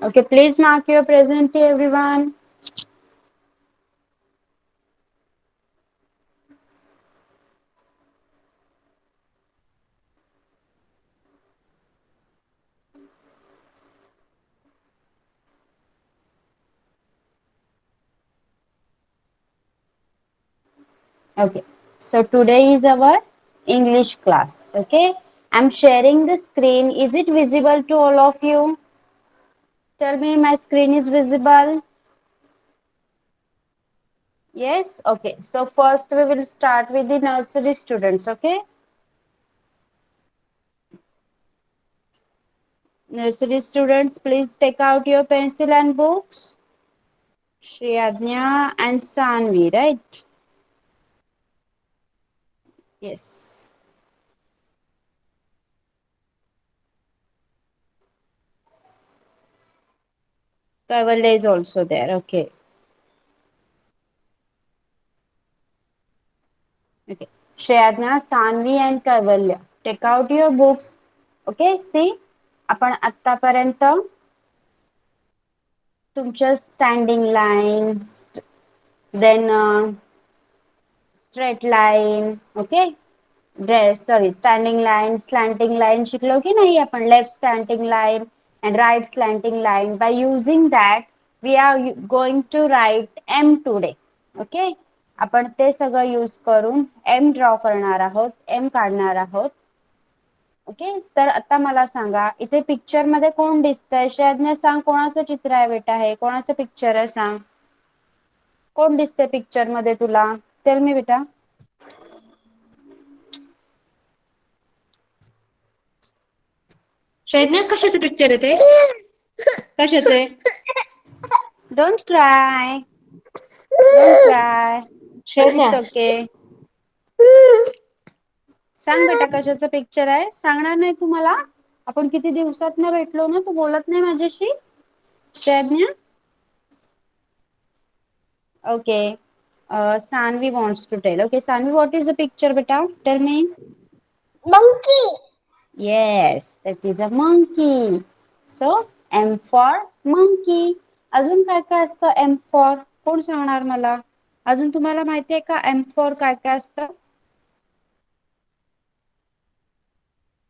Okay, please mark your present, everyone. Okay, so today is our English class. Okay, I'm sharing the screen. Is it visible to all of you? Tell me, my screen is visible. Yes, okay. So first we will start with the nursery students. Okay, nursery students, please take out your pencil and books. Shriyadnya and Sanvi, right? Yes. Kaivalya is also there. Okay. Okay. Shreyadna, Sanvi and Kaivalya. Take out your books. Okay. See, आपण आतापर्यंत तुमच्या standing line, then straight line, okay, sorry standing line, slanting line शिकलो की नाही आपण. Left slanting line and right slanting line. By using that we are going to write M today. Okay, आपण ते सगळं यूज करून M ड्रॉ करणार आहोत, M काढणार आहोत. ओके, तर आता मला सांगा इथे पिक्चर मध्ये कोण दिसतंय? श्रेयज्ञ सांग, कोणाचं चित्र आहे बेटा? हे कोणाचं पिक्चर आहे सांग? कोण दिसतंय पिक्चर मध्ये तुला? टेल मी बेटा. श्रेयज्ञ कशाचं पिक्चर आहे ते? कशाचं आहे? Don't cry, don't cry, Sharanya it's okay. सांग बेटा कशाचं पिक्चर आहे? सांगणार नाही तुम्हाला? आपण किती दिवसात ना भेटलो ना, तू बोलत नाही माझ्याशी. श्रेयज्ञ, okay. Sanvi wants to tell. Okay, Sanvi, what is the picture, beta? Tell me. monkey. Yes, that is a monkey. So, M for monkey. अजून काय काय असतं M for? कोण सांगणार मला? अजून तुम्हाला माहिती आहे का M for काय काय असतं?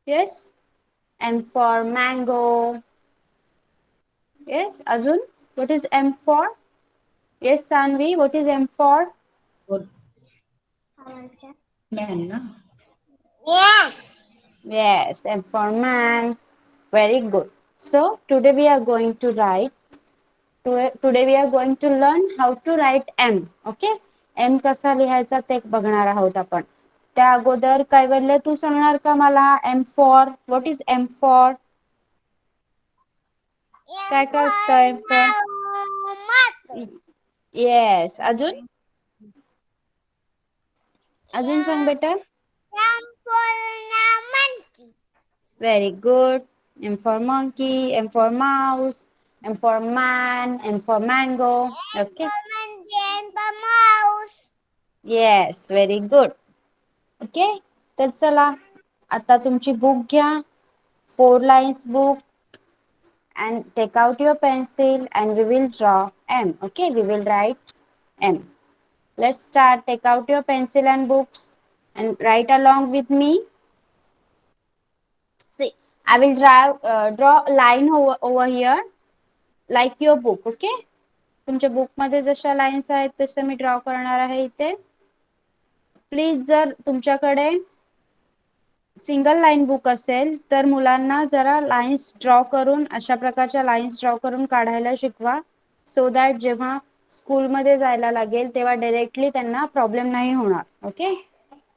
Yes, M for mango. Yes, अजून what is M for? Yes, Sanvi, what is M for? Man ना. Yeah. Yes, M for man. Very good. So today we are going to write. Today we are going to learn how to write M. Okay, M कसा लिहायचा ते बघणार आहोत आपण. त्या अगोदर कैवल्य तू सांगणार का मला M for? What is M for? काय काय असतं M for? Yes, अजून अजून सांग बेटा. Very good. M for monkey, M for mouse, M for man, M for mango. Okay. Yes, very good. Okay. तर चला आता तुमची बुक घ्या. 4 lines book and take out your pencil and we will draw M. Okay, we will write M. Let's start. Take out your pencil and books and write along with me. See, I will draw a line over here like your book. Okay, तुमच्या book मध्ये जशा lines आहेत तसं मी draw करणार आहे इथे. Please जर तुमच्याकडे सिंगल लाईन बुक असेल तर मुलांना जरा लाईन्स ड्रॉ करून, अशा प्रकारच्या लाईन्स ड्रॉ करून काढायला शिकवा. सो दॅट जेव्हा स्कूलमध्ये जायला लागेल तेव्हा डायरेक्टली त्यांना प्रॉब्लेम नाही होणार. ओके,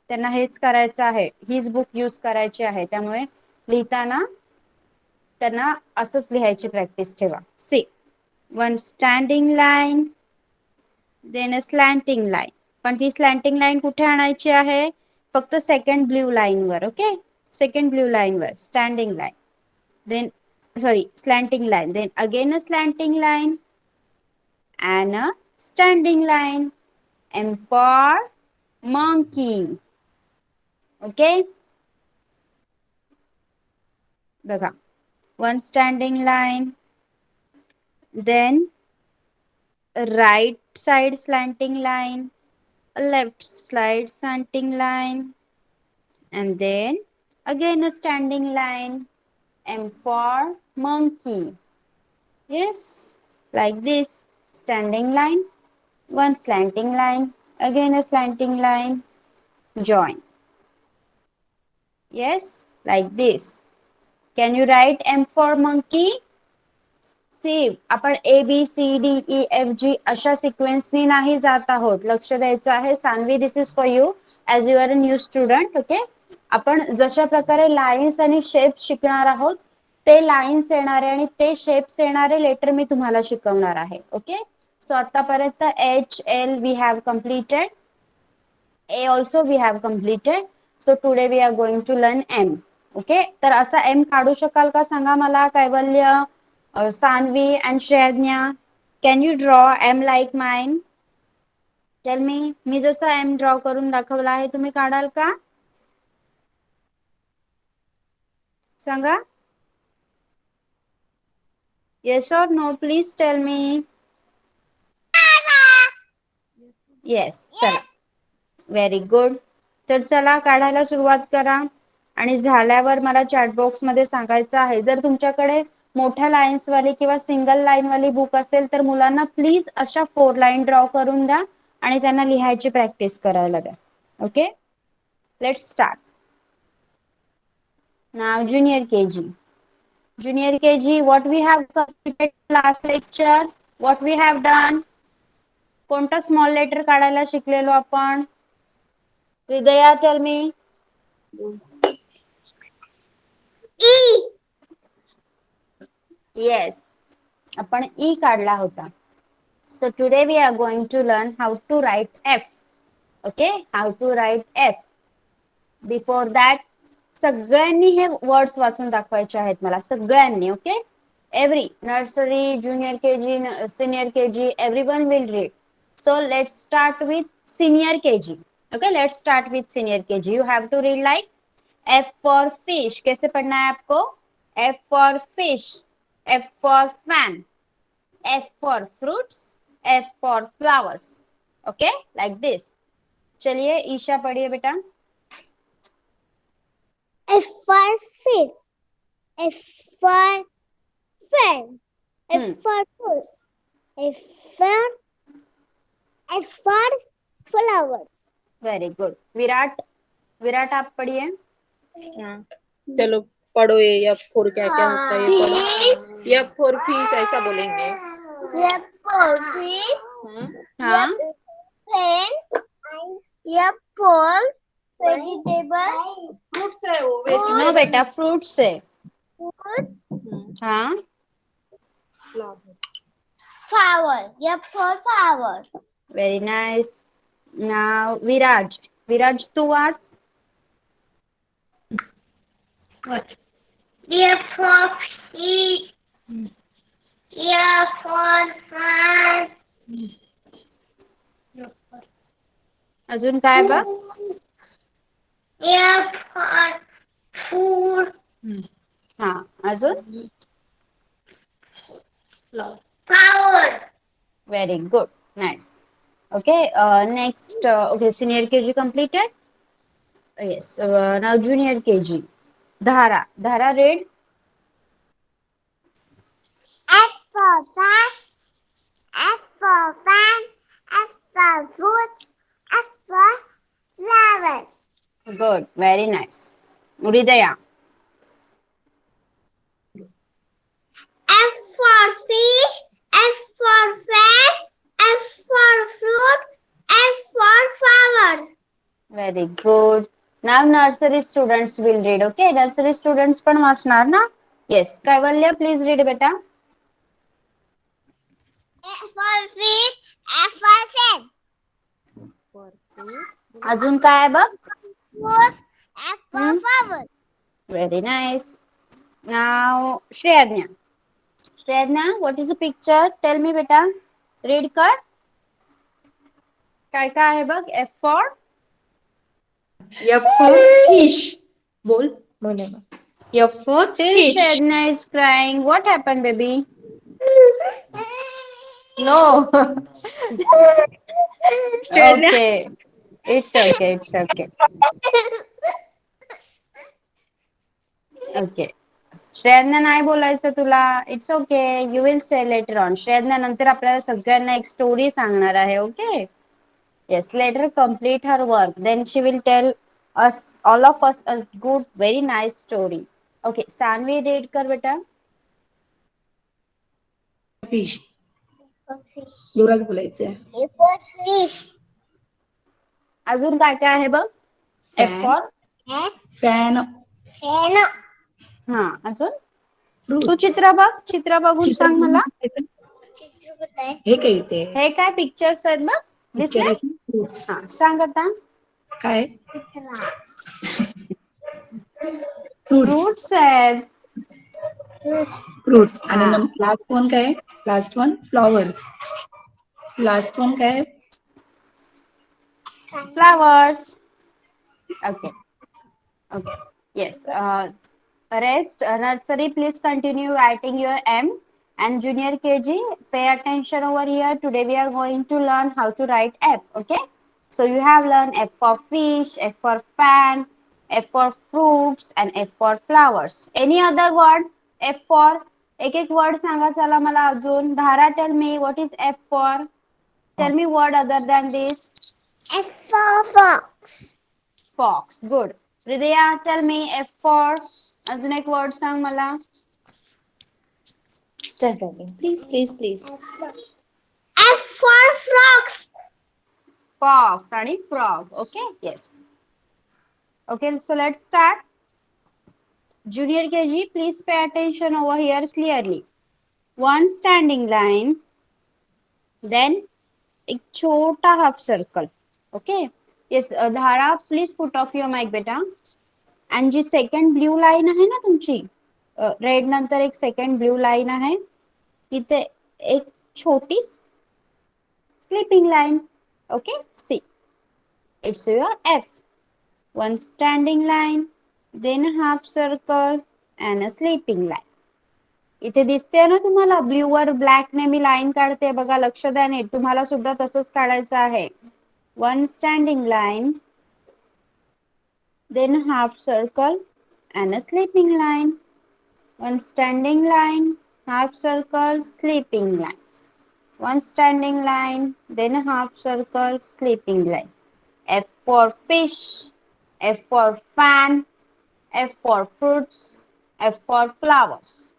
त्यांना हेच करायचं आहे, हीच बुक यूज करायची आहे. त्यामुळे लिहिताना त्यांना असंच लिहायची प्रॅक्टिस ठेवा. See, one standing line, then a slanting line. पण ती स्लॅन्टिंग लाईन कुठे आणायची आहे? फक्त सेकंड ब्ल्यू लाईन वर. ओके, सेकंड ब्ल्यू लाईन वर standing line, then sorry slanting line, then again a slanting line and a standing line. M for monkey. Okay, बघा, one standing line, then a right side slanting line, a left side slanting line, and then again a standing line. M for monkey. Yes, like this. Standing line, one slanting line, again a slanting line, join. Yes, like this. Can you write M for monkey? See आपण A B C D E F G अशा सिक्वेन्सनी नाही जात आहोत. लक्ष द्यायचं आहे. Saanvi, this is for you as you are a new student. Okay, आपण जशा प्रकारे लाईन्स आणि शेप्स शिकणार आहोत ते लाईन्स येणारे आणि ते शेप्स येणारे लेटर मी तुम्हाला शिकवणार आहे. ओके, सो आतापर्यंत H L we have completed, A also we have completed. So today we are going to learn M. Okay, तर असा एम काढू शकाल का सांगा मला. कैवल्य, Sanvi and Shrednya, can you draw M like mine? Tell me, मी जसा M draw करून दाखवला आहे तुम्ही काढाल का सांगा. Yes or no, please tell me. Yes, चला, व्हेरी गुड. तर चला काढायला सुरुवात करा आणि झाल्यावर मला चॅट बॉक्स मध्ये सांगायचं आहे. जर तुमच्याकडे मोठ्या लाईन्स वाली किंवा सिंगल लाईन वाली बुक असेल तर मुलांना प्लीज अशा 4 लाईन ड्रॉ करून द्या आणि त्यांना लिहायची प्रॅक्टिस करायला द्या. Okay, let's start now. Junior KG, junior KG, what we have completed last lecture, what we have done. कोणता स्मॉल लेटर काढायला शिकलेलो आपण. हृदया, टेल मी. येस, आपण ई काढला होता. So today we are going to learn how to write F. Okay, how to write F. Before that सगळ्यांनी हे words वाचून दाखवायचे आहेत मला, सगळ्यांनी. Okay, every nursery, junior KG, senior KG, everyone will read. So let's start with senior KG. Okay, let's start with senior KG. You have to read like F for fish. कैसे पढ़ना है आपको. F for fish, F for fan, F for fruits, F for flowers. Okay, like this. चलिए ईशा पढ़िए बेटा. F for fish, F for fan, F for fruits, F for flowers. Very good. Virat, Virat आप पढ़िए. चलो पढ़ो. ये एफ फोर क्या क्या होता है ये पढ़ो. एफ फोर फिश ऐसा बोलेंगे. F for fish, हाँ, F for vegetable, फ्रूट्स है वो. नो बेटा, फ्रूट्स है. fruit, हाँ, flower, F for flower. Very nice. Now Viraj, Viraj तू वाच. F for fish, F for fan, अजून काय बघ. F for food, हाँ, अजून. flower. Very good, nice. Okay, next. Okay, senior KG completed. Yes. Now junior KG. Dhara, Dhara, read. F for fish, F for fan, F for fruits, F for flowers. Good, very nice. Hridaya. F for fish, F for fan, F for fruit, F for flower. Very good. Now nursery students will read. Okay, nursery students पण वाचणार ना. Yes, Kaivalya, please read बेटा. F for fish, F for fan. अजून काय बघ. Fruit, F for flower. Very nice. Now Shreyadnya. Shreyadnya, what is the picture? Tell me बेटा. Read कर. काय काय आहे बघ. F for fish. बोल बोले F for still fish. Shreyadnya is crying. What happened, baby? No. Okay, it's okay, it's okay. Okay. श्रेयांना नाही बोलायचं तुला. It's okay, you will say later on. श्रेयांना नंतर आपल्याला सगळ्यांना एक स्टोरी सांगणार आहे. Okay. Yes, let her complete her work. Then she will tell us, all of us, a good, very nice story. Okay, Sanvi, read कर बेटा. Fish. जोरात बोलायचंय. A for fish. अजून काय काय आहे बघ? F for fan. Fan. हा, अजून तू फ्रूट. चित्र बघ. चित्र बघून सांग मला. चित्रपट आहे. हे काय ते हे काय पिक्चर्स आहेत बघ? दिसले? फ्रुट्स. हा, सांग आता. काय कुत्रा. फ्रुट्स. फ्रुट्स आहेत. Fish. फ्रुट्स आणि हा. लास्ट वन काय? Last one flowers. Last one काय? Flowers. Okay. Okay. Yes. Rest. Nursery, please continue writing your M. And junior KG, pay attention over here. Today we are going to learn how to write F. Okay. So you have learned F for fish, F for fan, F for fruits, and F for flowers. Any other word? F for एक एक word सांगा चला मला अजून. धारा, tell me what is F for. Tell me word other than this. F for fox. Fox. Good. Hridaya, tell me F for. अजून एक word सांग मला. Start writing please please please. F for frogs. Fox आणि frog. Okay. Yes. Okay. So let's start. Junior KG, please pay attention over here clearly. One standing line. Then एक छोटा half circle. Okay. Yes. धारा, please put off your mic बेटा. आणि जी second blue line आहे ना तुमची, red नंतर एक सेकंड ब्ल्यू लाईन आहे, तिथे एक छोटी sleeping line. Okay. See, it's your F. One standing line, then half circle and a sleeping line. इथे दिसते ना तुम्हाला, ब्ल्यू वर ब्लॅक ने मी लाईन काढते बघा, लक्ष द्या नीट. तुम्हाला सुद्धा तसंच काढायचं आहे. One standing line, then half circle and a sleeping line. One standing line, half circle, sleeping line. One standing line, then half circle, sleeping line. F for fish, F for fan, F for fruits, F for flowers.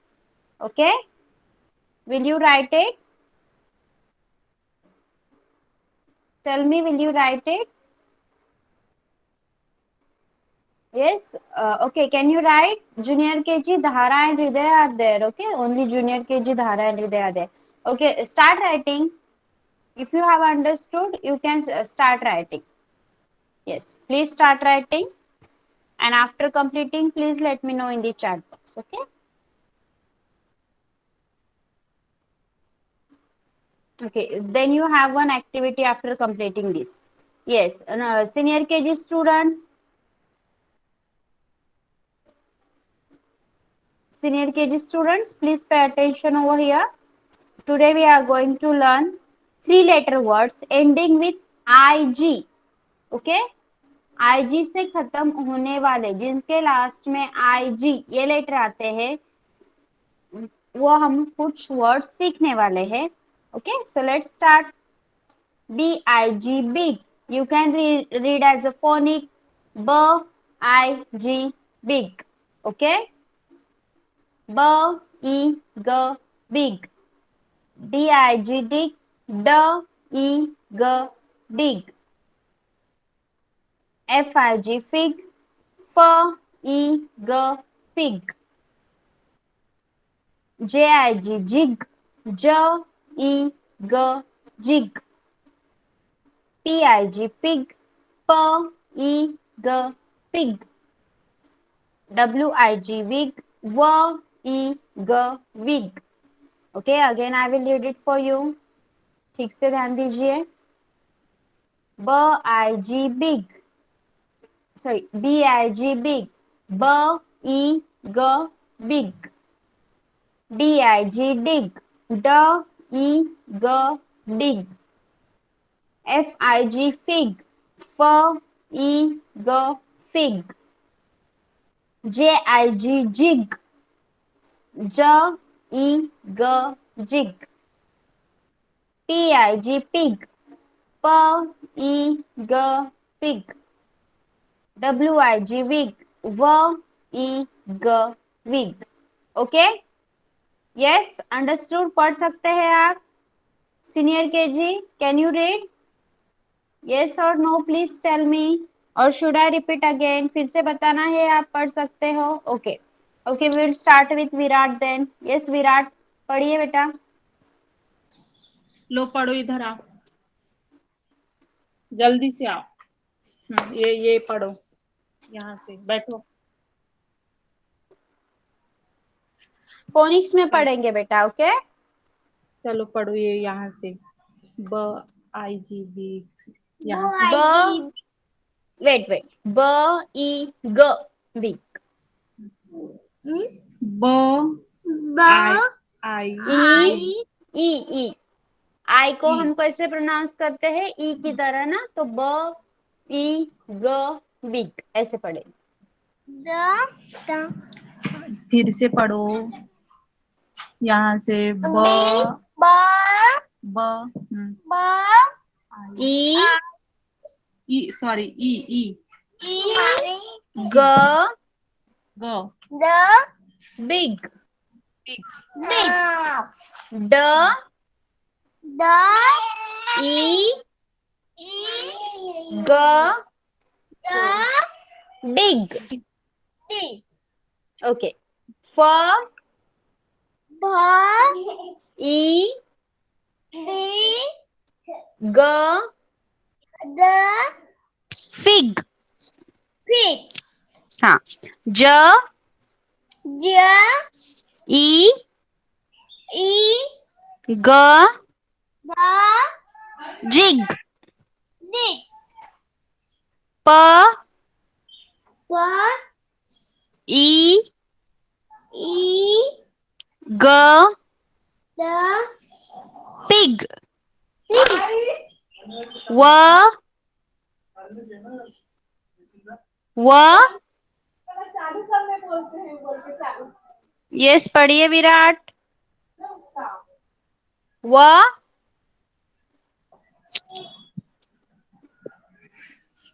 Okay? Will you write it? Tell me, will you write it? Yes. Okay. Can you write? Junior KG, Dhara and Hridaya are there. Okay. Only Junior KG, Dhara and Hridaya are there. Okay. Start writing. If you have understood, you can start writing. Yes. Please start writing. And after completing, please let me know in the chat box. Okay. Okay. Then you have one activity after completing this. Yes. Senior KG student. Senior KG students, please pay attention over here. Today we are going to learn 3-letter words ending with IG. Okay? IG से खत्म होने वाले, जिनके last में IG ये letter आते हैं, वो हम कुछ वर्ड्स सीखने वाले हैं. Okay? So let's start. BIG, big. You can read as a phonic. BIG, big. Okay? BIG, big. DIG, dig. DIG, dig. FIG, fig. FIG, fig. JIG, jig. JIG, jig. PIG, pig. PIG, pig. WIG, wig. WIG, wig. Okay, again I will read it for you. ठीक से ध्यान दीजिए. BIG, big. Sorry, BIG, big. BIG, big. DIG, dig. E G dig. Fig fig. Fig fig. Jig jig. Jig jig. Pig pig. Pig pig. Wig wig. Wig wig. Okay yes understood पढ़ सकते हैं आप senior KG can you read yes और no please tell me और should I repeat again फिर से बताना है आप पढ़ सकते हो okay okay we will start with Virat then yes Virat पढ़िए बेटा लो पढ़ो इधर आओ जल्दी से आओ ये पढ़ो यहाँ से बैठो फोनिक्स में पढ़ेंगे बेटा ओके चलो पढ़ो ये यहाँ से BIG यहाँ ब वेट ग वीक I ई ई आई को हम कैसे प्रोनाउंस करते हैं ई की तरह ना तो ग वीक ऐसे पढ़े फिर से पढ़ो यहाँ से ई सॉरी ई ग ग बिग बिग ड ई ग डिग ओके फ ई ग फिग हाँ ज ई ग जिग प ई ग पिग व यस पढ़िए विराट व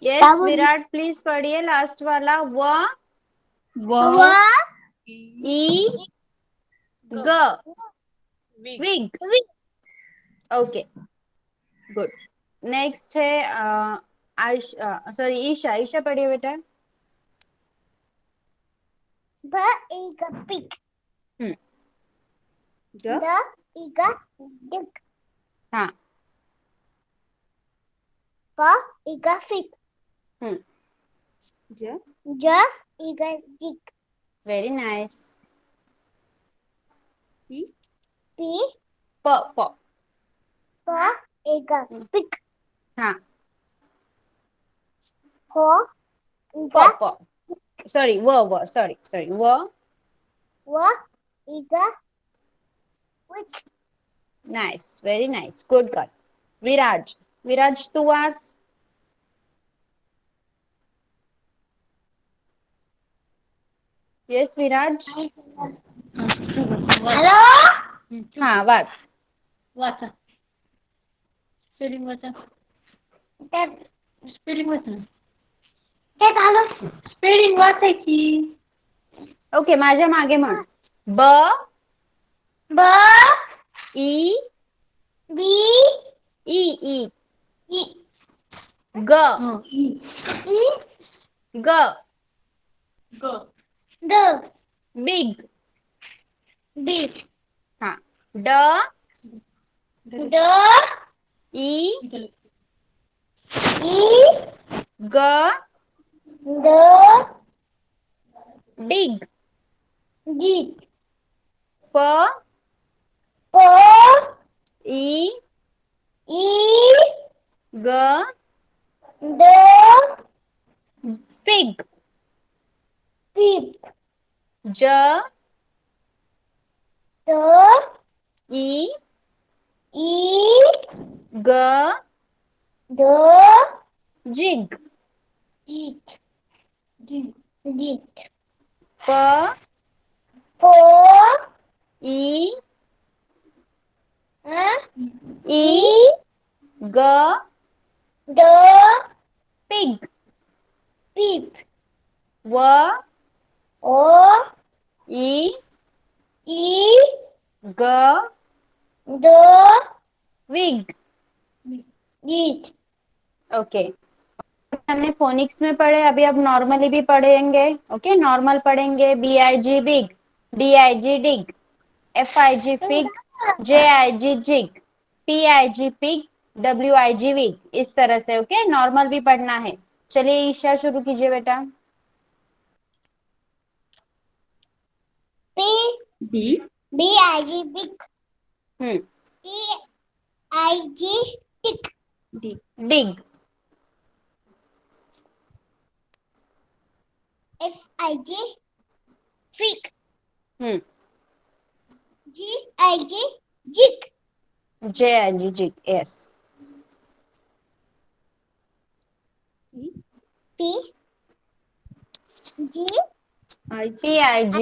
यस विराट प्लीज पढ़िए लास्ट वाला ई ग विग ओके गुड नेक्स्ट है सॉरी ईशा ईशा पढ़िए बेटा pig. ग Dig. हाँ Fig. ज Jig. वेरी नाइस प Pig. हाँ Q. Sorry sorry nice very nice good girl Viraj तू वाच येस विराज Hello. हाँ वाच वाचा स्पेलिंग वाचा स्पेलिंग वाचा काय झालं? स्पेलिंग वाचायची ओके माझ्या मागे म्हण ब ई ई ग बिग हाँ ड ई ग डिग फ ई ग फिग ज ई E. G. The. Jig. It. It. P. For. E. E. E. G. The. Pig. Pig. W. O. E. E. G. The. Wig. It. Okay, हमने फोनिक्स में पढ़े, अभी अब नॉर्मली भी पढ़ेंगे। ओके, नॉर्मल पढ़ेंगे। BIG big, DIG dig, FIG fig, JIG jig, PIG pig, WIG wig, इस तरह से। ओके, नॉर्मल भी पढ़ना है। चलिए ईशा शुरू कीजिए बेटा। P. B. B-I-G. Big. Hmm, T-I-G. Tick. D. Dig, F-I-G. Freak. Hmm, G-I-G. Jig. JIG jig, yes. P. G. I. G. PIG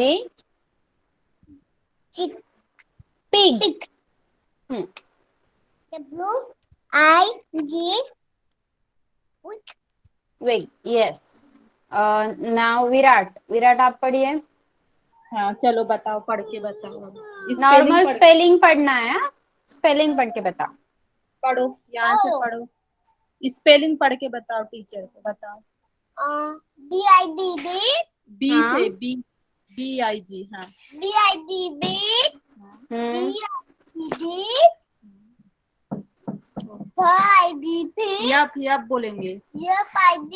Jig. Pig, Pig. Hmm, W-I-G. Wick. Wig, yes. Now Virat, Virat आप पढ़िए। हाँ चलो बताओ, पढ़ के बताओ। Spelling normal spelling पढ़ना है, स्पेलिंग पढ़ के बताओ। पढ़ो, यहाँ से पढ़ो। स्पेलिंग पढ़ के बताओ, टीचर को बताओ। D-I-D-D. बी हाँ, से बी, BIG। हाँ D-I-D-D. हम्म, D-I-D-D. F-I-D-P. यप बोलेंगे। F-I-D.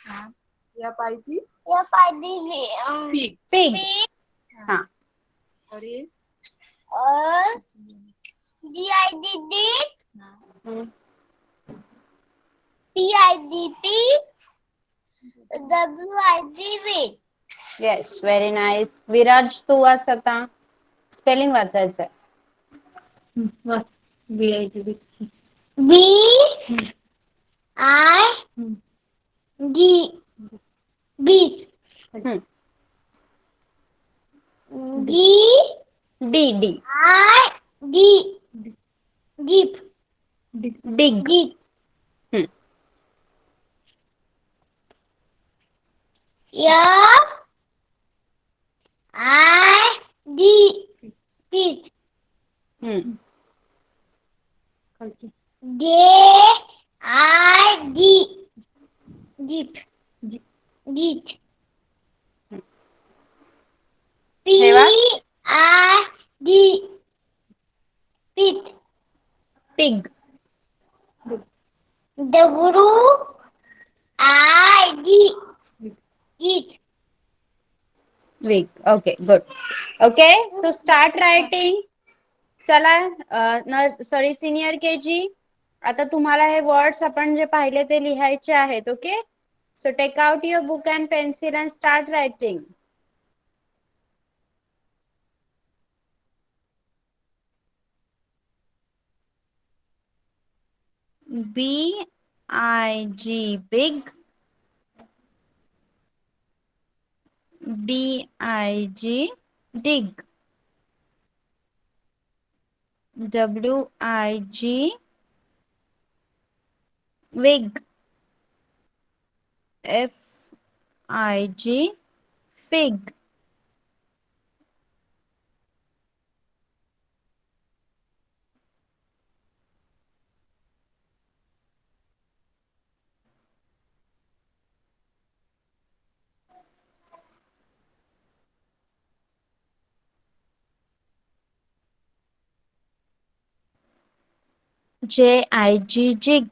हाँ, YG F-I-D-D. फिग। पिग, हाँ, और ये और D-I-D-D. हाँ, hmm, P-I-D-P. W-I-G-V. Yes, very nice. Viraj तू वाच आता, स्पेलिंग वाचायचंय। BIG B. I. D. B. Hmm, D. D D, I. D. Deep. Dig, Deep. Hmm, F. I. D. Feet. Hmm, D. I. D. Deep. Deep. P. हे वाच, I. D. Feet. Pig, W. I. D. Eat. Wig, okay, good. Okay, so start writing. चला, sorry senior KG, आता तुम्हाला हे words आपण जे पाहिले ते लिहायचे आहेत। Okay, so take out your book and pencil and start writing. BIG big, DIG dig, WIG wig, FIG fig, JIG jig,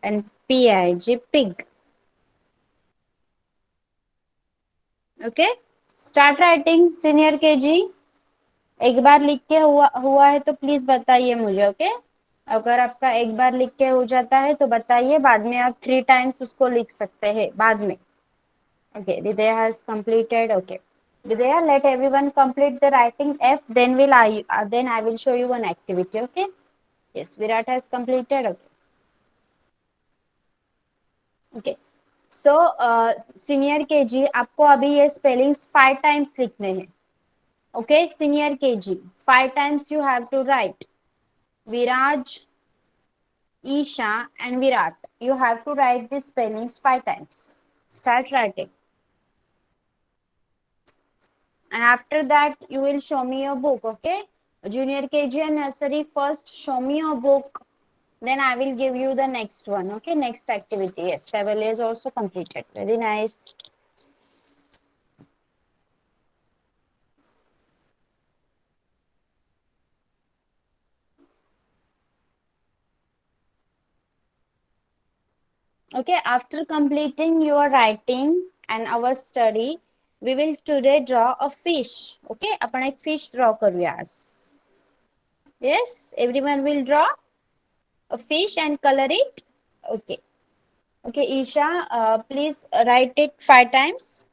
and PIG pig. Okay, start writing senior KG। एक बार लिख के हुआ है तो प्लीज बताइए मुझे। ओके, अगर आपका एक बार लिख के हो जाता है तो बताइए, बाद में आप 3 टाइम्स उसको लिख सकते हैं बाद में। Okay, Hridaya has completed. Okay, Hridaya, let everyone complete the writing F. Then I will show you one activity. Okay. Yes, Virat has completed. Okay. Okay. So senior KG आपको अभी ये स्पेलिंग्स 5 टाइम्स लिखने हैं. Okay, senior KG, 5 times you have to write. Viraj, Isha, and Virat. You have to write these spellings 5 times. Start writing. And after that, you will show me your book, okay? Junior KG and nursery, first show me your book. Then I will give you the next one, okay? Next activity. Yes, travel is also completed. Very nice. Okay, after completing your writing and our study, we will today draw a fish. Okay, आपण एक fish draw करूया आज. Yes, everyone will draw a fish and color it. Okay. Okay, Isha, please write it 5 times.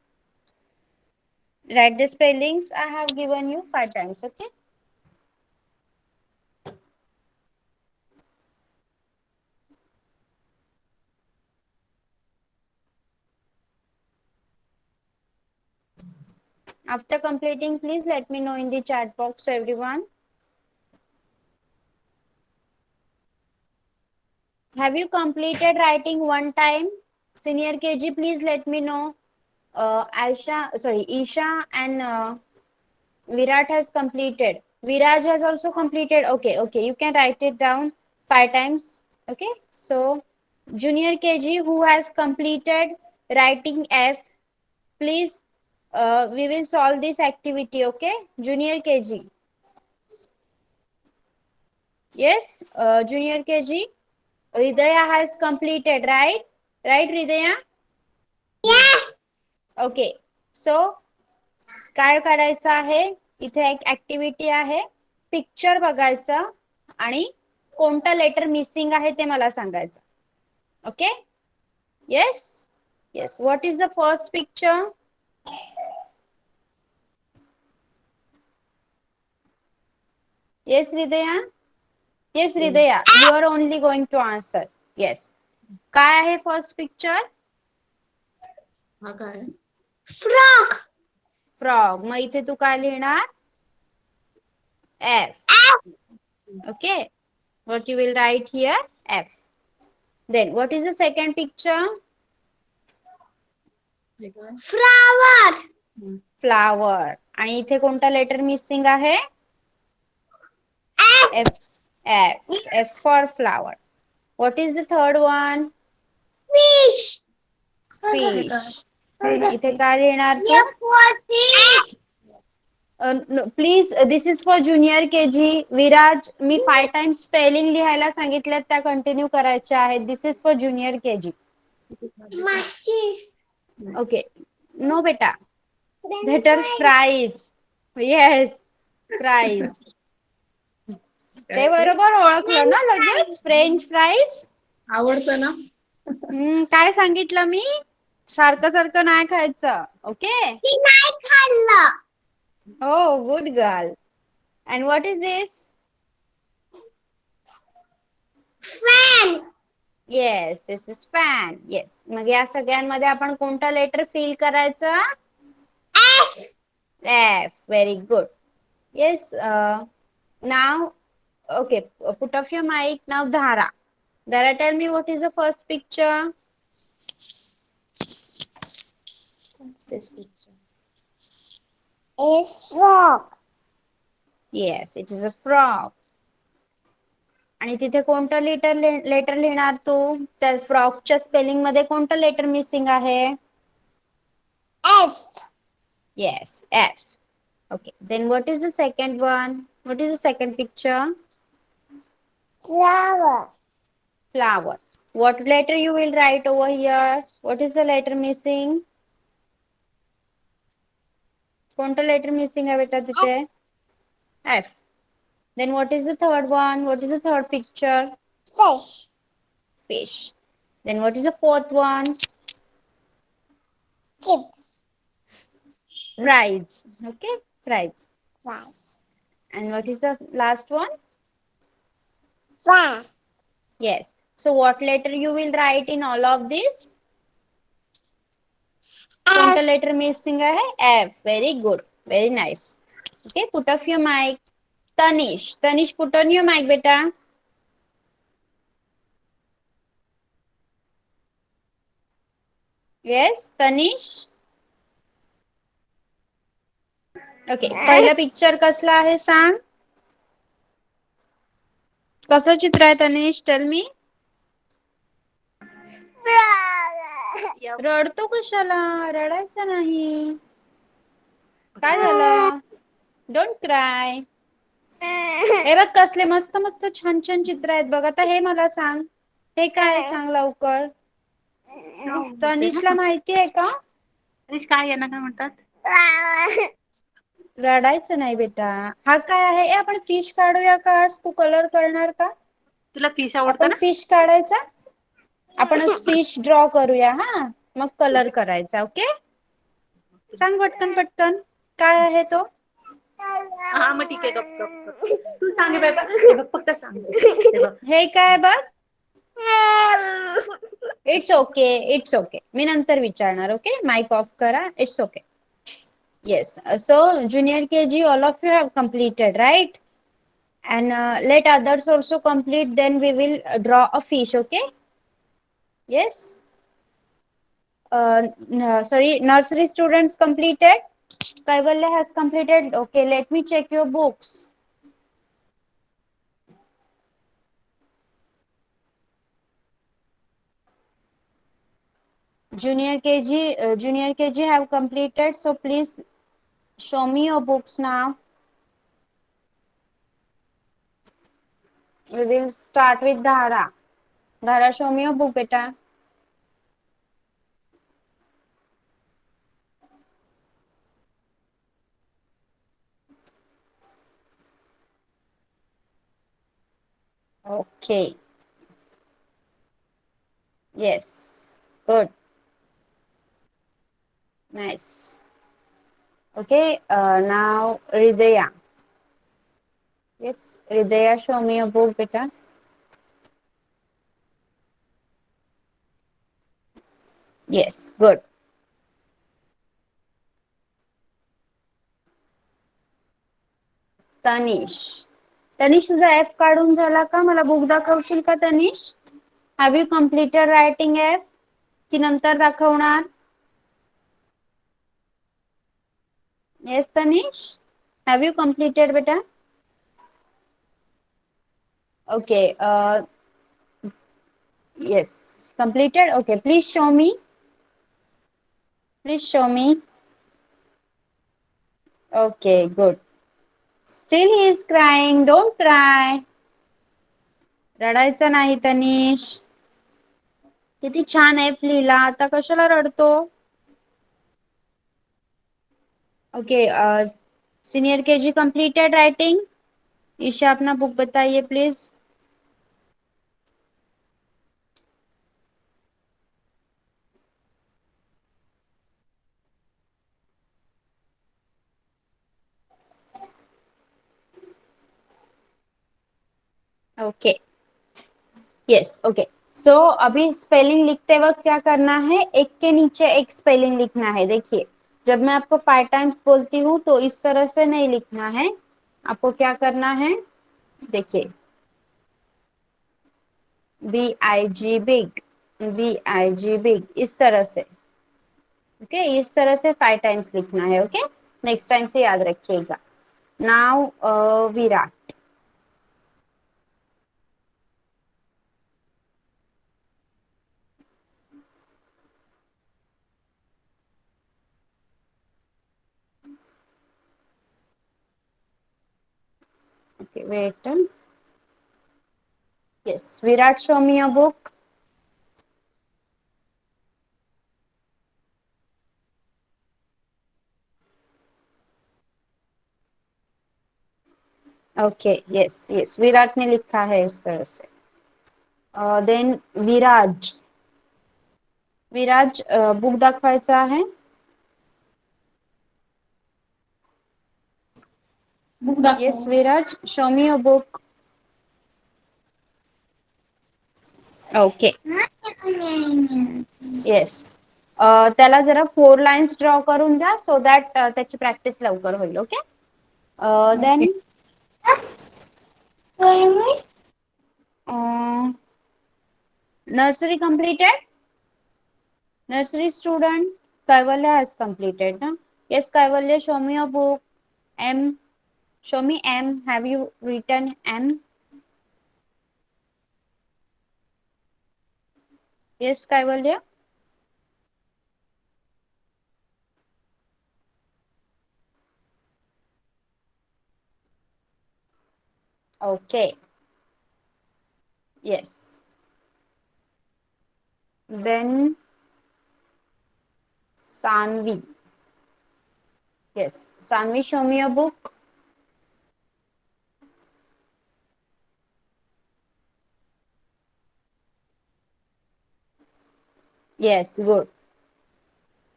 Write the spellings I have given you 5 times. Okay. After completing, please let me know in the chat box, everyone. Have you completed writing one time? Senior KG, please let me know. Isha and Virat has completed. Viraj has also completed. Okay. You can write it down 5 times. Okay. So, Junior KG who has completed writing F, please, we will solve this activity. Okay. Junior KG. Yes, Junior KG. Hridaya has completed, right? Right, Hridaya? Yes. Okay. So, काय करायचं आहे, इथे एक activity आहे, picture बघायचं आणि कोणतं letter missing आहे ते मला सांगायचं. Okay. Yes yes. What is the first picture? Yes Hridaya. Yes Hridaya, you are only going to answer. Yes. काय आहे फर्स्ट पिक्चर? हा काय? Frog. फ्रॉग. मग इथे तू काय लिहिणार? F. F. Okay. What you will write here? F. Then what is the second picture? हे काय? Flower. Flower. आणि इथे कोणता लेटर मिसिंग आहे? F. F. F. F for flower. What is the third one? Fish. Fish. इथे काय लिहिणार तू? F for fish. No, please, this is for junior KG. Viraj, me 5 times spelling लिहायला सांगितल्यात त्या कंटिन्यू करायच्या आहेत. This is for junior KG. Matches. Okay. No, beta. That are fries. Yes, fries. ते बरोबर ओळखलं ना लगेच? French fries. आवडतं ना? काय सांगितलं मी? सारखं सारखं नाही खायचं. ओके. ती नाही खाल्लं. हो, good girl. And what is this? Fan. Yes, this is fan. Yes. मग या सगळ्यांमध्ये आपण कोणतं लेटर फिल करायचं? F. F. Very good. Yes. Now, okay. Put off your mic. Now, Dhara. Dhara, tell me what is the first picture? What's this picture? Is frog. Yes, it is a frog. आणि तिथे कोणतं letter लिहिणार तू? त्या फ्रॉगच्या spelling मध्ये कोणतं letter missing आहे? F. Yes, F. Okay. Then what is the second one? What is the second picture? Flower. Flower. What letter you will write over here? What is the letter missing? कोणतं letter missing आहे बेटा तिथे? F. Then what is the third one? What is the third picture? Fish. Fish. Then what is the fourth one? chips, Fries. Okay, fries. rice, And what is the last one? fry, Yes. So what letter you will write in all of this? कोणता F, letter missing आहे? F. Very good. Very nice. Okay, put off your mic. Tanish. Tanish, put on your mic, beta. Yes, Tanish. Okay, पहिलं picture कसला आहे सांग. कसं चित्र आहे Tanish? Tell me. रडतो कशाला? रडायचं नाही. काय झालं? Don't cry. हे बघ कसले मस्त मस्त छान छान चित्र आहेत बघ. आता हे मला सांग. हे काय सांग लवकर. तनिषला माहिती आहे का? तनिष काय यांना काय म्हणतात? रडायचं नाही बेटा. हा काय आहे? आपण फिश काढूया का आज? तू कलर करणार का? तुला फिश आवडतं आपण ना? फिश काढायचा. आपण फिश ड्रॉ करूया हा. मग कलर करायचा. ओके. सांग पटकन पटकन. काय आहे तो? हा मग ठीक आहे. गप गप गप. तू सांग बाबा. हे बघ फक्त सांग. हे बघ. हे काय बघ. It's okay. It's okay. मी नंतर विचारणार. ओके. माइक ऑफ करा. It's okay. Yes. So junior KG, all of you have completed, right? And let others also complete. Then we will draw a fish. Okay. Yes. Sorry, nursery students completed. Kaivalya has completed. Okay. Let me check your books. Junior KG have completed. So please show me your books now. We will start with Dhara. Dhara, show me your book, beta. Okay. Yes. Good. Nice. Okay. Now Hridaya. Yes, Hridaya, show me your book, beta. Yes. Good. Tanish. Tanish तुझा F काढून झाला का? मला book दाखवशील का Tanish? Have you completed writing F? की नंतर दाखवणार? Yes, Tanish. Have you completed, beta? Okay. Yes. Completed. Okay. Please show me. Please show me. Okay. Good. Still he is crying. Don't cry. रडायचं नाही तनिष. किती छान F लिहिला. आता कशाला रडतो? Okay. Senior KG completed writing. Isha अपना बुक बताइए प्लीज. ओके. यस. ओके. सो अभी स्पेलिंग लिखते वक्त क्या करना है? एक के नीचे एक स्पेलिंग लिखना है. देखिए जब मैं आपको 5 टाइम्स बोलती हूँ तो इस तरह से नहीं लिखना है. आपको क्या करना है? देखिए BIG बिग, BIG बिग, इस तरह से. ओके. इस तरह से 5 टाइम्स लिखना है. ओके. नेक्स्ट टाइम से याद रखिएगा. Now Virat. Okay, wait. Yes, Virat, show me your book. Okay, yes, yes. Virat ने लिखा है इस तरह से. Then विराज. विराज बुक दाखवायचा आहे. बुक दाखव. Yes, Viraj, show me your book. Okay. Yes. त्याला जरा 4 लाईन्स ड्रॉ करून द्या सो दॅट त्याची प्रॅक्टिस लवकर होईल. Okay. Then nursery completed. Nursery student Kaivalya has completed. Na? Yes, Kaivalya, show me your book. M. Show me M. Have you written M? Yes, Kaivalya. Okay. Yes. Then Sanvi. Yes, Sanvi, show me your book. Yes, good.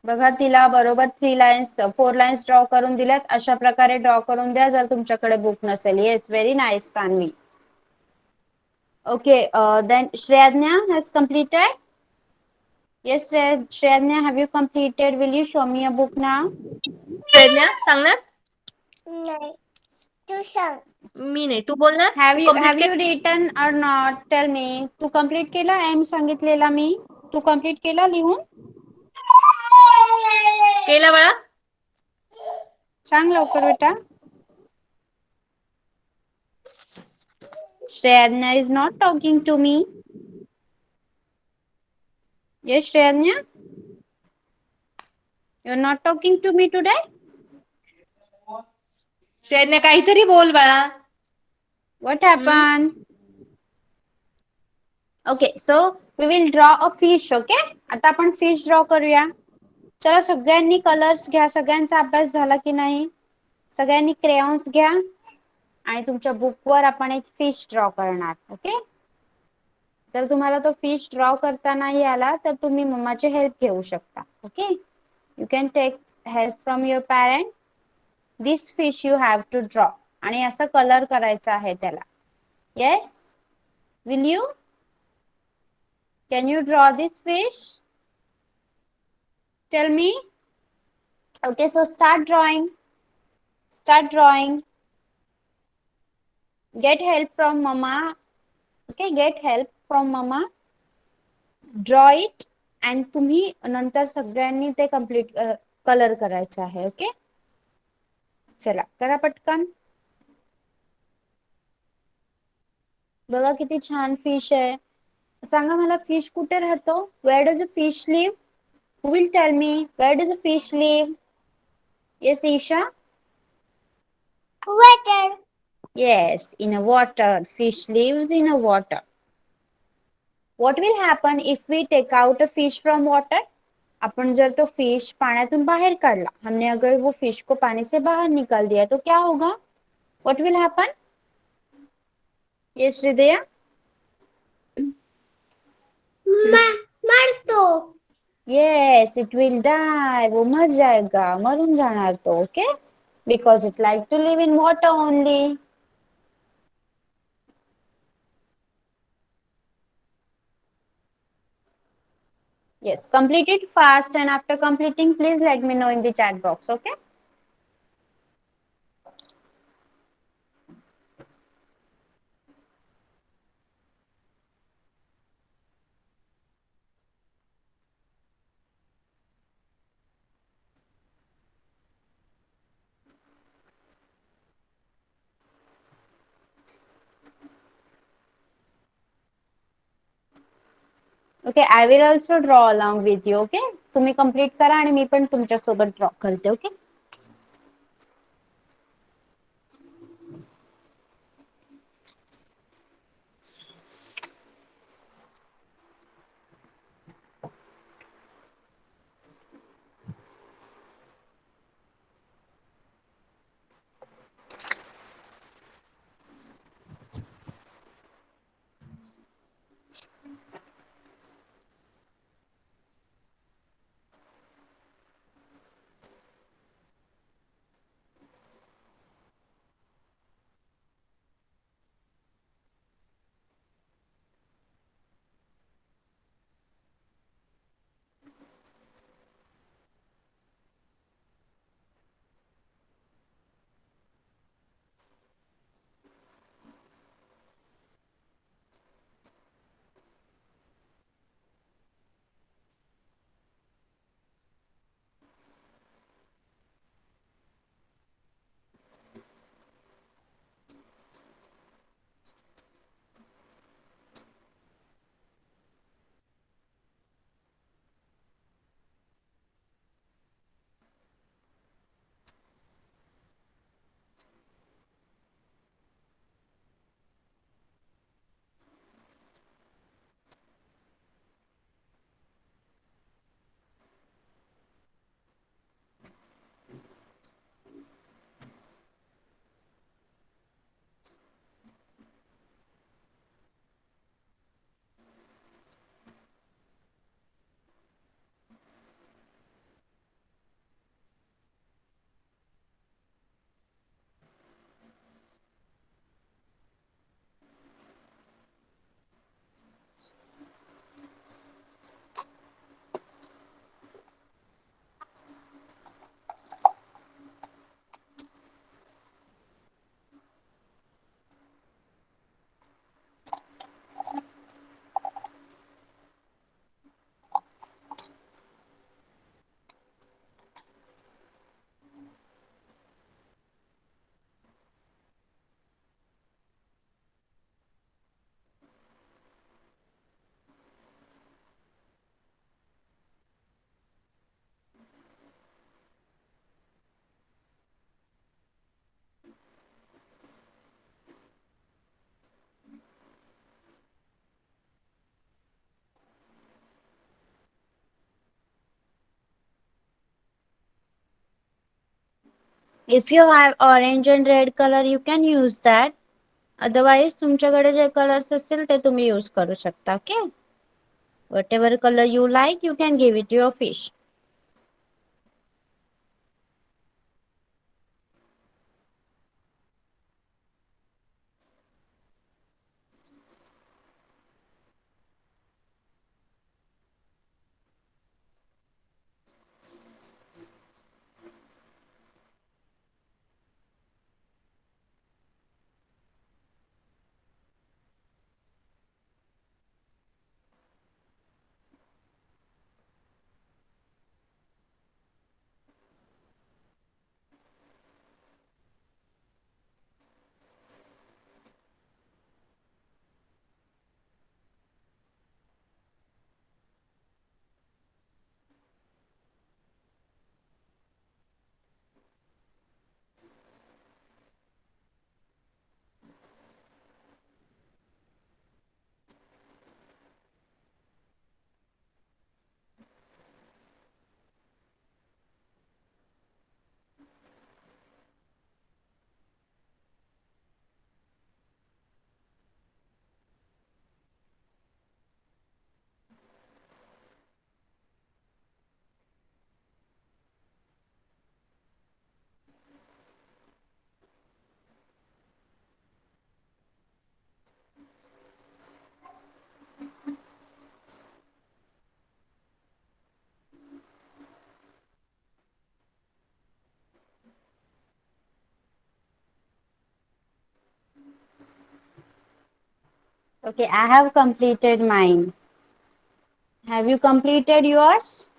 बघा तिला बरोबर 3 lines 4 lines draw करून दिल्यात. अशा प्रकारे draw करून द्या जर तुमच्याकडे बुक नसेल. Yes, very nice Sanvi. Okay, then Shreyagya has completed. Yes, Shreyanya, have you completed? Will you show me a book now? प्रज्ञा सांगणार. नाही तू सांग. मी नाही, तू बोलणार. Have तू you complete written or not? Tell me. तू complete केला? M सांगितलेला मी. तू complete केला लिहून? केला बाळा. सांग लवकर बेटा. Shreyanya is not talking to me. Yes, Shreyanya? You're not talking to me today? प्रज्ञा काहीतरी बोल बाळा. What happened? Okay, so we will draw a fish, okay? आता आपण फिश ड्रॉ करूया. चला सगळ्यांनी कलर्स घ्या. सगळ्यांचा अभ्यास झाला की नाही? सगळ्यांनी क्रेयॉन्स घ्या आणि तुमच्या बुकवर आपण एक फिश ड्रॉ करणार. ओके. जर तुम्हाला तो फिश ड्रॉ करता नाही आला तर तुम्ही मम्माची हेल्प घेऊ शकता. Okay. You can take help from your parent. This fish you have to draw आणि असं कलर करायचा आहे त्याला. Yes, will you? Can you draw this fish? Tell me. Okay, so start drawing. Start drawing. Get help from mama. Okay, get help from mama. Draw it. And तुम्ही नंतर सगळ्यांनी ते complete colour करायचं आहे. Okay. चला करा पटकन. बघा किती छान फिश आहे. सांगा मला फिश कुठे राहतो? Where does a fish live? Who will tell me? Where does a fish live? Yes, Isha? Water. Yes, in a water. Fish lives in a water. What will happen if we take out a fish from water? अपन जर तो fish पाण्यातून बाहेर काढला, हमने अगर वो fish को पानी से बाहर निकाल दिया तो क्या होगा? What will happen? Yes, Hridaya? मर तो. Yes, it will die. वो मर जाएगा, मरून जाणार तो. Okay? Because it like to live in water only. Yes, complete it fast and after completing, please let me know in the chat box. Okay? Okay, I will also draw along with you. Okay, तुम्ही complete करा आणि मी पण तुमच्या सोबत draw करते. Okay. If you have orange and red color, you can use that. Otherwise, तुमच्याकडे जे colors असतील ते तुम्ही use करू शकता. Okay. Whatever color you like, you can give it to your fish. Okay, I have completed mine. Have you completed yours?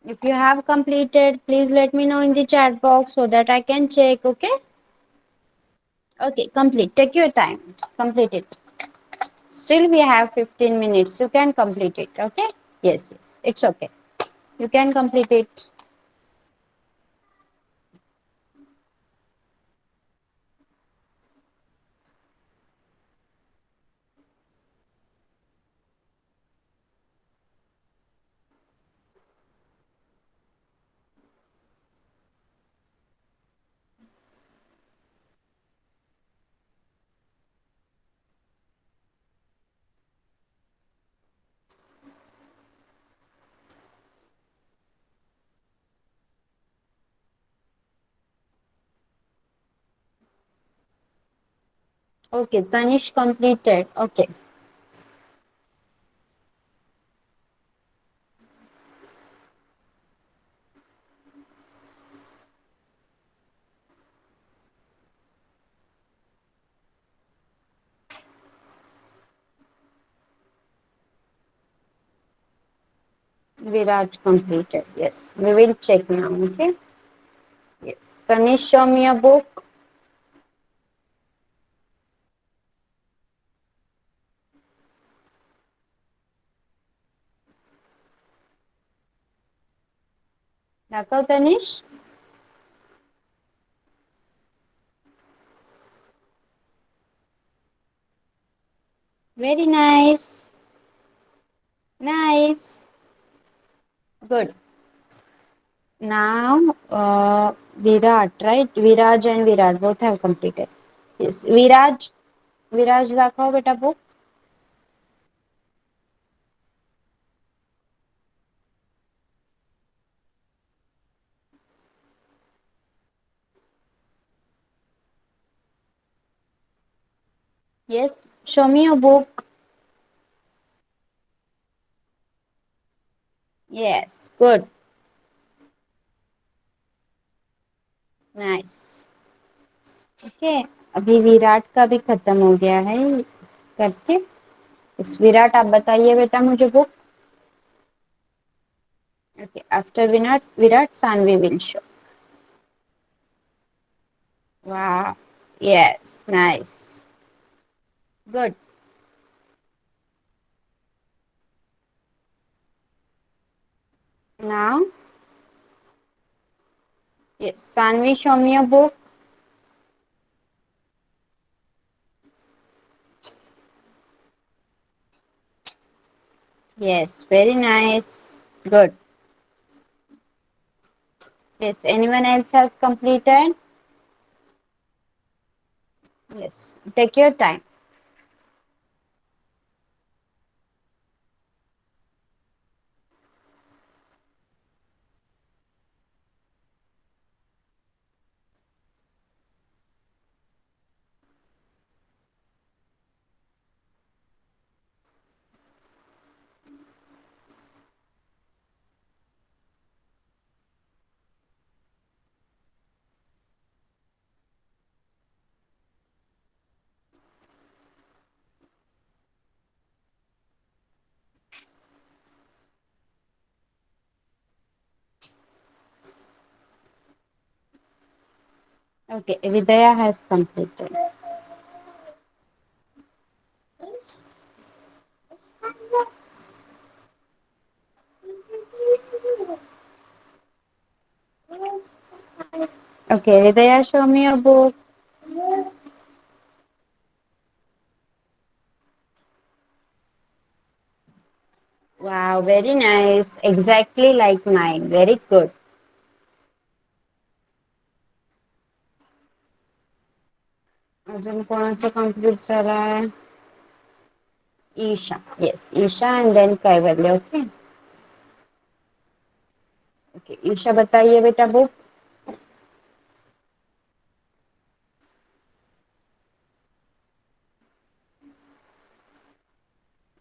If you have completed, please let me know in the chat box so that I can check. Okay. Okay, complete. Take your time. Complete it. Still, we have 15 minutes. You can complete it. Okay. Yes, yes. It's okay. You can complete it. Okay, Tanish completed. Okay. Viraj completed. Yes, we will check now. Okay. Yes. Tanish, show me a book. दाखव Tanish. Very nice. Nice. Good. Now, Virat, right? Viraj and Virat both have completed. Yes. Viraj दाखव बेटा book. Yes. Show me your book. Yes. Good. Nice. Okay. अभी विराट का भी खत्म हो गया है करके. इस विराट आप बताइए बेटा मुझे book. Okay. After Virat, Sanvi will show. Wow. Yes. Nice. Good. Now, yes. Sanvi, show me your book. Yes. Very nice. Good. Yes, anyone else has completed? Yes, take your time. Okay, Vidya has completed. Okay, Vidya, show me your book. Wow, very nice. Exactly like mine. Very good. अजून कोणाचं complete झालाय? Isha. Yes, Isha and then Kaivalya. Okay. Okay. Isha बताइए बेटा book.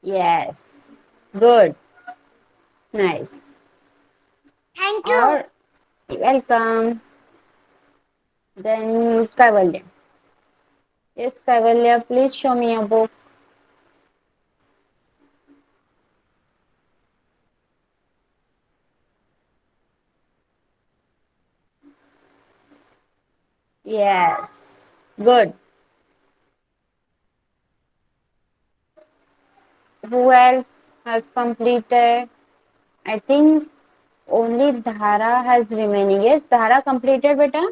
Yes. Good. Nice. Thank you. Or welcome. Then Kaivalya. Yes, Kaivalya, please show me your book. Yes. Good. Who else has completed? I think only Dhara has remaining. Yes, Dhara completed, beta.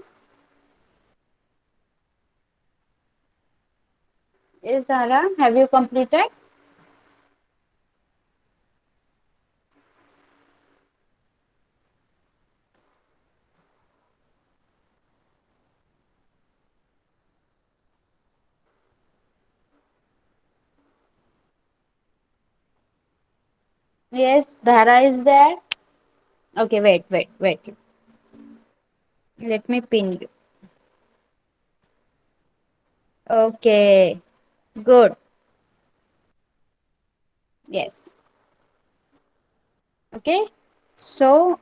Yes, Dhara, have you completed? Yes, Dhara is there. Okay, wait. Let me pin you. Okay, good. Yes. Okay. So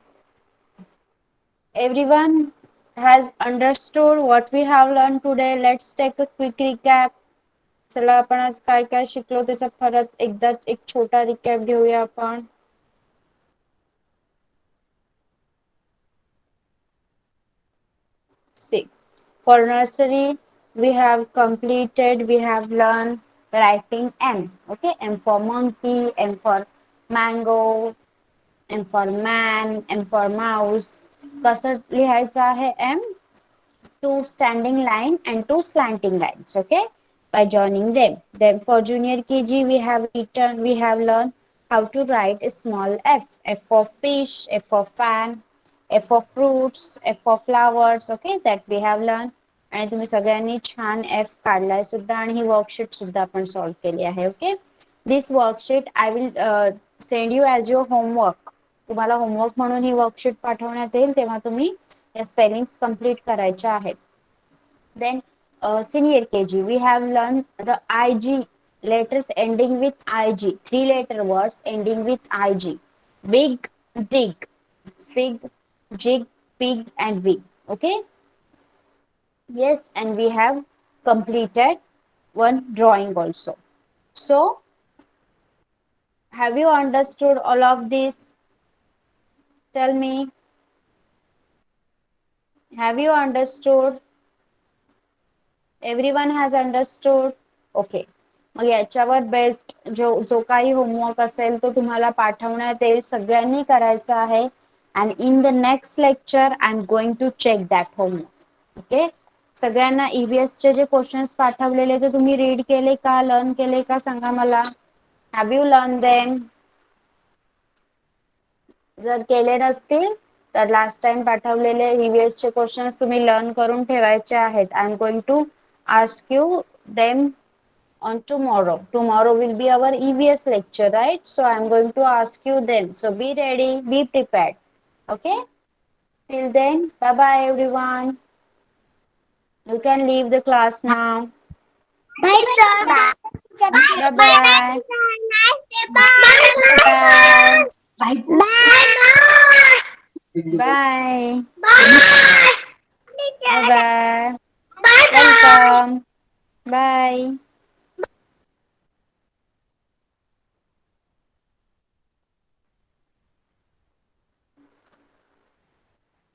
everyone has understood what we have learned today. Let's take a quick recap. चला आपण आज काय काय शिकलो त्याचा परत एकदा एक छोटा रिकॅप घेऊया आपण. See, for nursery, we have completed, we have learned writing M. Okay, M for monkey, M for mango, M for man, M for mouse. कसं लिहायचं आहे M? Two standing line and two slanting lines. Okay, by joining them. Then for junior KG, we have learned how to write a small f. F for fish, F for fan, F for fruits, F for flowers. Okay, that we have learned. आणि तुम्ही सगळ्यांनी छान F काढलाय सुद्धा आणि ही worksheet सुद्धा आपण solve केली आहे. Okay, this worksheet I will send you as your homework. तुम्हाला होमवर्क म्हणून ही वर्कशीट पाठवण्यात येईल, तेव्हा तुम्ही या स्पेलिंग्स कंप्लीट करायच्या आहेत. Then senior KG, we have learned the IG letters ending with IG, three letter words ending with IG. Big, dig, fig, jig, pig and wig. Okay. Yes, and we have completed one drawing also. So, have you understood all of this? Tell me. Have you understood? Everyone has understood? Okay. मग याच्यावर based जो काही homework असेल तो तुम्हाला पाठवण्यात येईल. सगळ्यांनी करायचा आहे. And in the next lecture I am going to check that homework. Okay, सगळ्यांना EVS चे जे क्वेश्चन्स पाठवलेले ते तुम्ही रीड केले का, लर्न केले का, सांगा मला. Have you learn them? जर केले नसतील तर लास्ट टाइम पाठवलेले EVS चे क्वेश्चन्स तुम्ही लर्न करून ठेवायचे आहेत. I am going to ask you them on tomorrow. Tomorrow will be our EVS lecture, right? So I'm going to ask you them. So be ready, be prepared. Okay? Till then, bye bye everyone. You can leave the class now. Bye, sir. Bye bye. Bye bye. Bye bye. Welcome. Bye.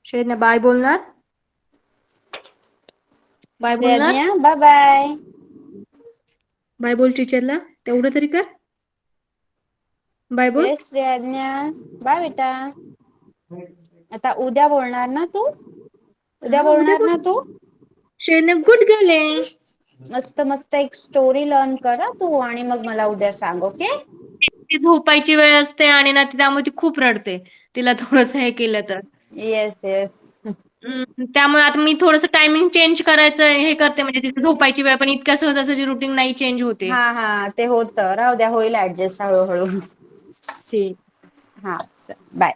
Shreya bye बोलणार? Bye बोलणार? Shrednya, bye bye. Bye बोल टीचरला, तेवढं तरी कर. Bye बोल. Yes, Shrednya. Bye बेटा. आता उद्या बोलणार ना तू? उद्या हा, उद्या बोलणार बोल. ना तू? श्रेया गुड गर्ल आहे. मस्त मस्त एक स्टोरी लर्न कर हं तू आणि मग मला उद्या सांग, ओके? ती झोपायची वेळ असते आणि ना त्यामुळे ती खूप रडते. तिला थोडंसं हे केलं तर. Yes yes. त्यामुळे आता मी थोडंसं टायमिंग चेंज करायचं हे करते, म्हणजे तिची झोपायची वेळ, पण इतक्या सहजासहजी रुटीन नाही चेंज होते. हा हा ते होतं. राहू द्या, होईल ऍडजस्ट हळूहळू. ठीक. हा, बाय.